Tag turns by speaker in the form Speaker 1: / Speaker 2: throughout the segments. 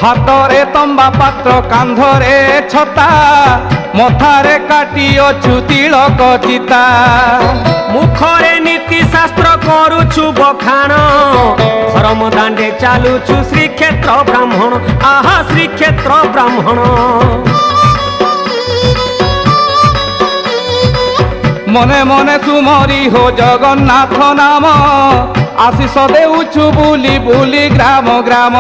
Speaker 1: ହାତରେ ତମ୍ବା ପାତ୍ର କାନ୍ଧରେ ଛତା ମଥାରେ କାଟି ଅଛୁ ତିଳକ ଚିତା
Speaker 2: ମୁଖରେ ନୀତି ଶାସ୍ତ୍ର କରୁଛୁ ବଖାଣ ଧର୍ମ ଦାଣ୍ଡେ ଚାଲୁଛୁ ଶ୍ରୀକ୍ଷେତ୍ର ବ୍ରାହ୍ମଣ ଆହା ଶ୍ରୀକ୍ଷେତ୍ର ବ୍ରାହ୍ମଣ
Speaker 1: ମନେ ମନେ ତୁମରି ହୋ ଜଗନ୍ନାଥ ନାମ ଆଶିଷ ଦେଉଛୁ ବୁଲି ବୁଲି ଗ୍ରାମ ଗ୍ରାମ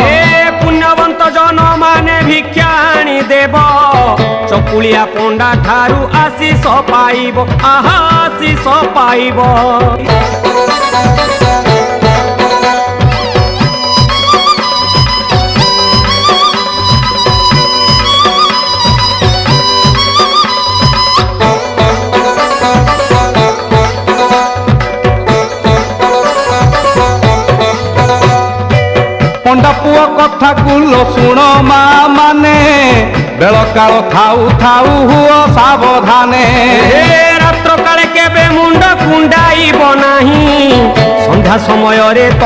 Speaker 2: ହେ ପୁଣ୍ୟବନ୍ତ ଜନ ମାନେ ଭିକ୍ଷା ଆଣି ଦେବ ଚକୁଳିଆ ପଣ୍ଡା ଠାରୁ ଆଶିଷ ପାଇବ ଆହା ଆଶିଷ ପାଇବ
Speaker 1: ପଣ୍ଡା ପୁଅ କଥାକୁ ଲୋ ଶୁଣ ମା ମାନେ ବେଳ କାଳ ଥାଉ ଥାଉ ହୁଅ ସାବଧାନେ
Speaker 2: ରାତ୍ର କାଳେ କେବେ ମୁଣ୍ଡ କୁଣ୍ଡାଇବ ନାହିଁ ସନ୍ଧ୍ୟା ସମୟରେ